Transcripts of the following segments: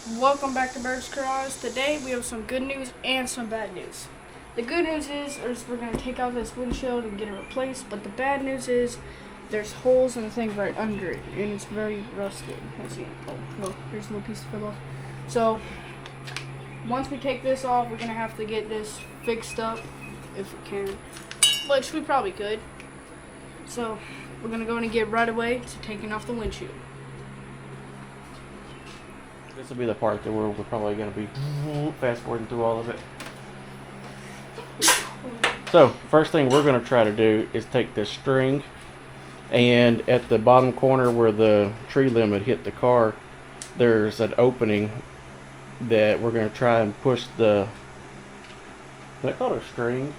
Welcome back to Bird's Garage. Today we have some good news and some bad news. The good news is we're going to take out this windshield and get it replaced, but the bad news is there's holes in the thing right under it, and it's very rusted. Let's see. Oh, no, here's a little piece to fill off. So, once we take this off, we're going to have to get this fixed up, if we can, which we probably could. So, we're going to go in and get right away to taking off the windshield. This will be the part that we're probably going to be fast forwarding through all of it. So, first thing we're going to try to do is take this string, and at the bottom corner where the tree limb had hit the car, there's an opening that we're going to try and push the... Did I call it a string?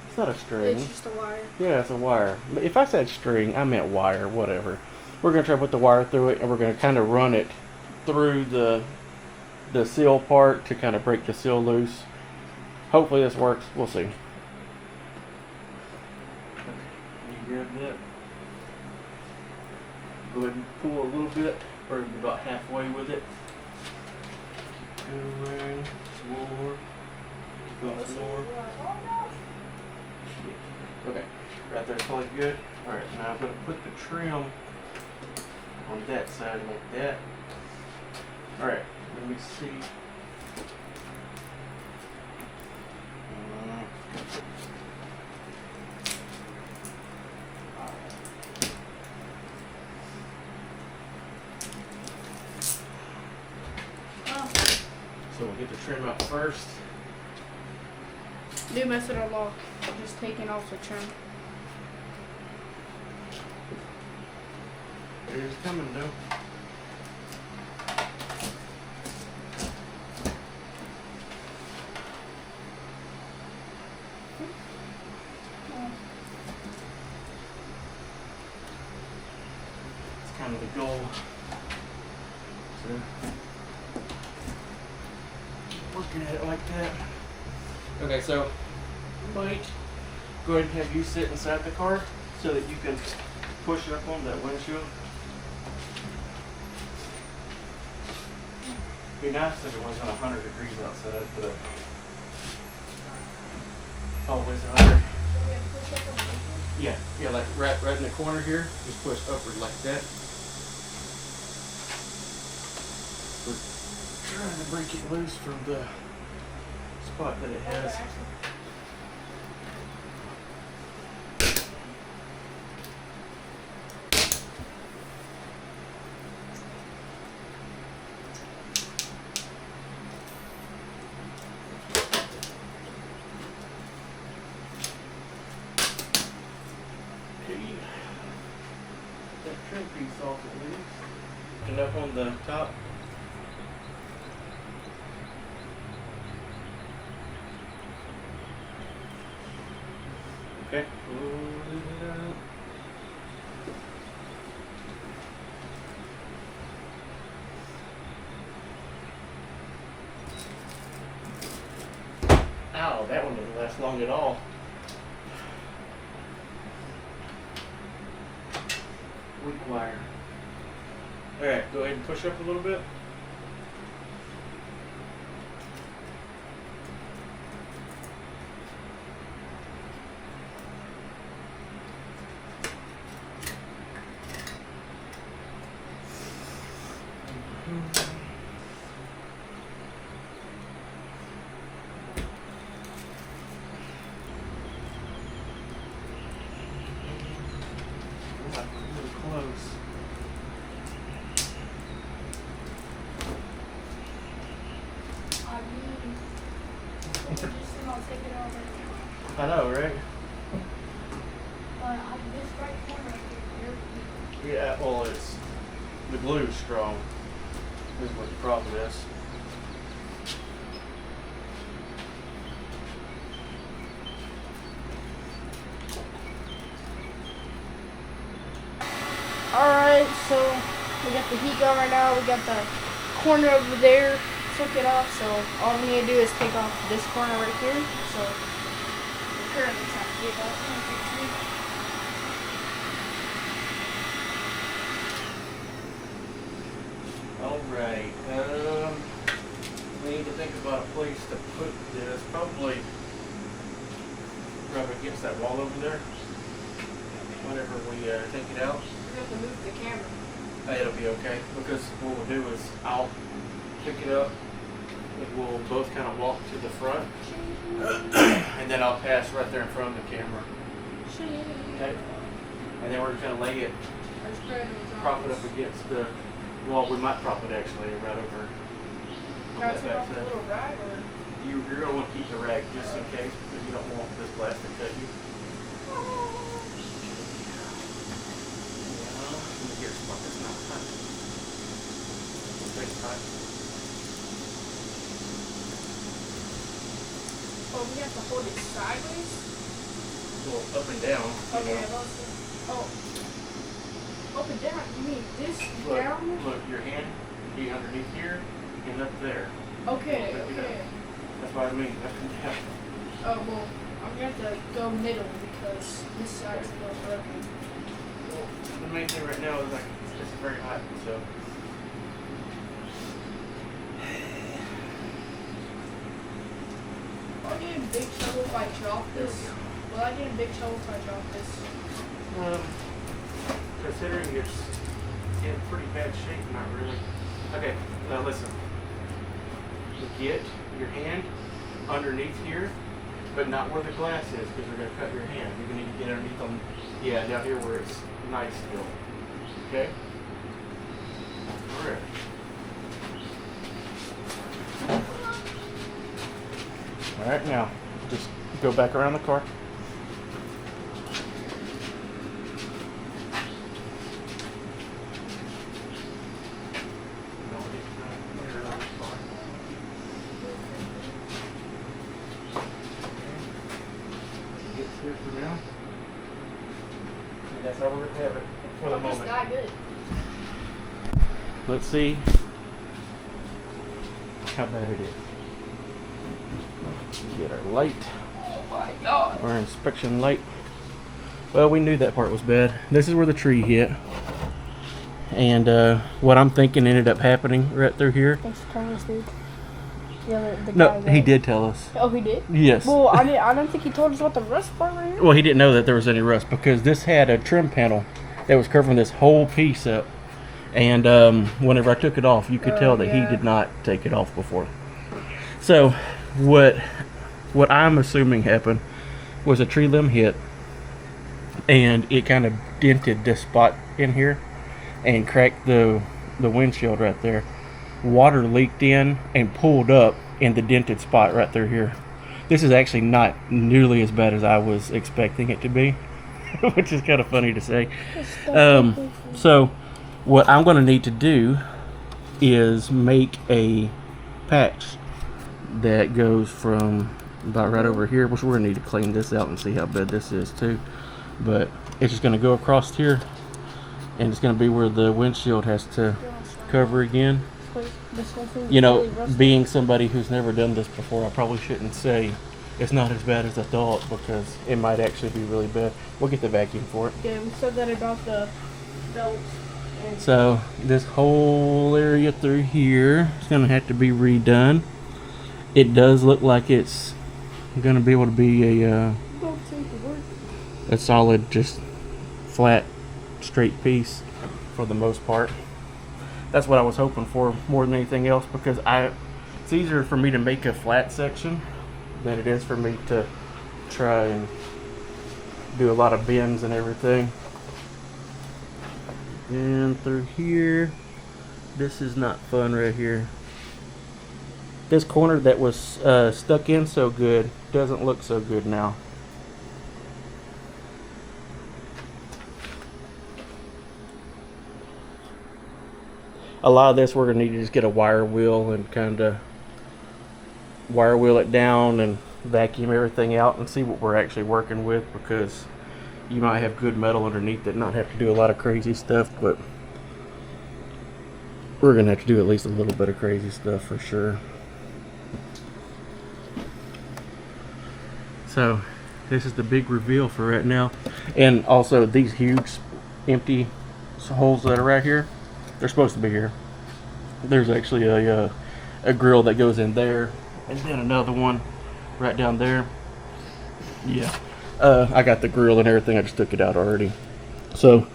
It's not a string. It's just a wire. Yeah, it's a wire. But if I said string, I meant wire, whatever. We're going to try to put the wire through it, and we're going to kind of run it through the seal part to kind of break the seal loose. Hopefully this works. We'll see. You grab that. Go ahead and pull a little bit, or about halfway with it. Keep going. Some more. Got some more. Okay, right there's probably good. Alright, now I'm going to put the trim on that side like that. Alright, let me see. So we'll get the trim out first. New method of lock, just taking off the trim. It is coming though. It's kind of the goal. So, working at it like that. Okay, so I might go ahead and have you sit inside the car so that you can push it up on that windshield. It'd be nice if it wasn't 100 degrees outside, but always 100. Yeah, like right in the corner here, just push upward like that. We're trying to break it loose from the spot that it has. That trim piece off at least. And up on the top. Okay. Pull it out. Ow, that one didn't last long at all. Weak wire. Alright, go ahead and push up a little bit. Really close. I know, right? Yeah, well, it's the glue's strong. This is what the problem is. Alright, so we got the heat gun right now. We got the corner over there. Took it off, so all we need to do is take off this corner right here. So we're currently trying to get that. Alright, we need to think about a place to put this. Probably rub against that wall over there. Whenever we take it out. We're going to move the camera. It'll be okay, because what we'll do is I'll pick it up and we'll both kind of walk to the front and then I'll pass right there in front of the camera. Okay? And then we're just going to lay it, prop it up against the wall. We might prop it actually right over on that back side. Little rag or? You're going to want to keep the rag just in case, because you don't want this glass to cut you. Here, spot this not hot. Big hot. Oh, we have to hold it sideways? Well, up and down. Okay, oh. Up and down? You mean this Look, down? look, your hand be underneath here and up there. Okay, Look, okay. That's what I mean, up and down. Oh, well, I'm going to have to go middle because this side's a little broken. Well, the main thing right now is like, it's very hot, so. Will I get in big trouble if I drop this? Will I get in big trouble if I drop this? Considering it's in pretty bad shape, not really. Okay, now listen. Get your hand underneath here, but not where the glass is, because they're going to cut your hand. You're going to need to get underneath them. Yeah, down here where it's nice still. Okay? Alright. Alright, now just go back around the car. Here for now. And that's how we're going to have it for the moment. Not good. Let's see how bad it is. Get our light. Oh my god. Our inspection light. Well, we knew that part was bad. This is where the tree hit. And what I'm thinking ended up happening right through here. Thanks for telling us, dude. The No, guy he did tell us. Oh, he did? Yes. Well, I don't think he told us about the rust part right here. Well, he didn't know that there was any rust because this had a trim panel that was covering this whole piece up. And whenever I took it off, you could tell that he did not take it off before. So what I'm assuming happened was a tree limb hit, and it kind of dented this spot in here and cracked the windshield right there. Water leaked in and pulled up in the dented spot right through here. This is actually not nearly as bad as I was expecting it to be, which is kind of funny to say. So what I'm going to need to do is make a patch that goes from about right over here, which we're going to need to clean this out and see how bad this is too. But it's just going to go across here, and it's going to be where the windshield has to cover again. You know, being somebody who's never done this before, I probably shouldn't say it's not as bad as I thought, because it might actually be really bad. We'll get the vacuum for it. Yeah, we said that about the belts. So this whole area through here is going to have to be redone. It does look like it's going to be able to be a solid, just flat, straight piece for the most part. That's what I was hoping for more than anything else, because it's easier for me to make a flat section than it is for me to try and do a lot of bends and everything. And through here, this is not fun right here. This corner that was stuck in so good doesn't look so good now. A lot of this we're going to need to just get a wire wheel and kind of wire wheel it down and vacuum everything out and see what we're actually working with, because you might have good metal underneath that, not have to do a lot of crazy stuff, but we're going to have to do at least a little bit of crazy stuff for sure. So this is the big reveal for right now. And also these huge empty holes that are right here, they're supposed to be here. There's actually a grill that goes in there, and then another one right down there. Yeah, I got the grill and everything. I just took it out already. So,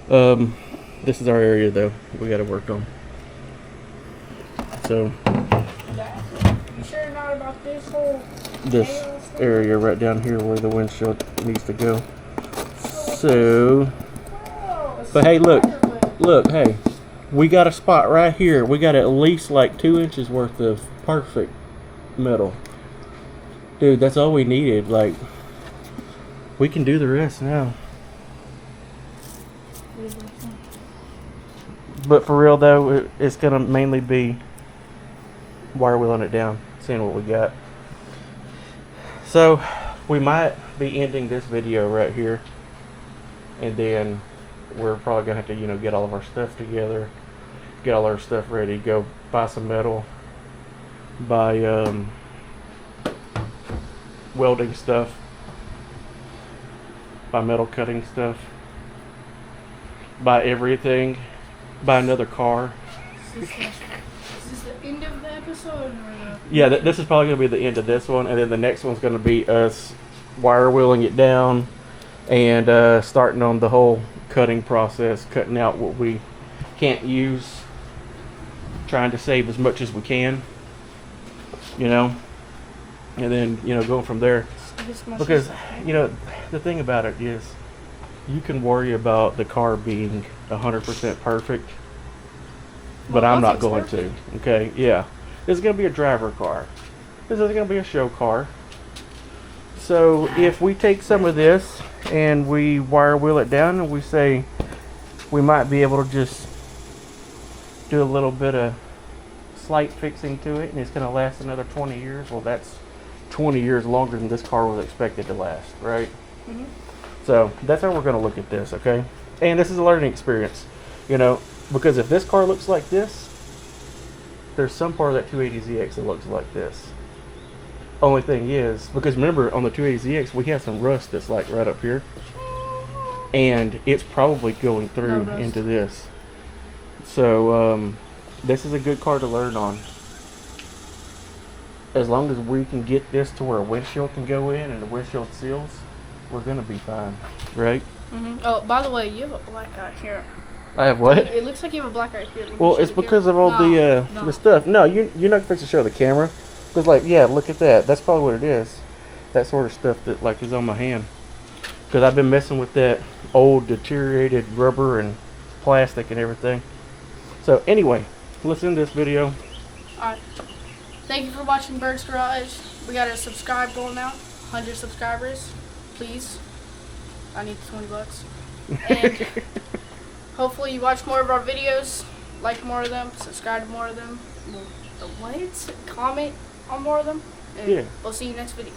this is our area though. We got to work on. So, you sure not about this whole this area right down here where the windshield needs to go. So, but hey, look, hey, we got a spot right here. We got at least like 2 inches worth of perfect metal. Dude, that's all we needed. Like, we can do the rest now. But for real though, it's gonna mainly be wire wheeling it down, seeing what we got. So we might be ending this video right here, and then we're probably gonna have to, get all of our stuff together, get all our stuff ready, go buy some metal, buy welding stuff, buy metal cutting stuff, buy everything, buy another car. Is this the end of the episode? Or Yeah, this is probably going to be the end of this one, and then the next one's going to be us wire wheeling it down and starting on the whole cutting process, cutting out what we can't use, trying to save as much as we can, and then, going from there. Because, the thing about it is, you can worry about the car being 100% perfect, but I'm not going to. Okay, yeah. This is going to be a driver car. This is going to be a show car. So if we take some of this and we wire wheel it down and we say we might be able to just do a little bit of slight fixing to it and it's going to last another 20 years, well, that's 20 years longer than this car was expected to last, right? Mm-hmm. So that's how we're going to look at this, okay? And this is a learning experience, because if this car looks like this, there's some part of that 280ZX that looks like this. Only thing is, because remember on the 280ZX we have some rust that's like right up here, and it's probably going through into this. So this is a good car to learn on. As long as we can get this to where a windshield can go in and the windshield seals, we're gonna be fine, right? Mm-hmm. Oh, by the way, you have a black eye here. I have what? It looks like you have a black eye here. Well, it's because of all the stuff. No, you're not supposed to show the camera. Because, look at that. That's probably what it is. That sort of stuff that, is on my hand. Because I've been messing with that old deteriorated rubber and plastic and everything. So, anyway, let's end this video. Alright. Thank you for watching Berg's Garage. We got a subscribe goal now. 100 subscribers. Please. I need $20. And hopefully you watch more of our videos. Like more of them. Subscribe to more of them. Comment on more of them. And we'll see you next video.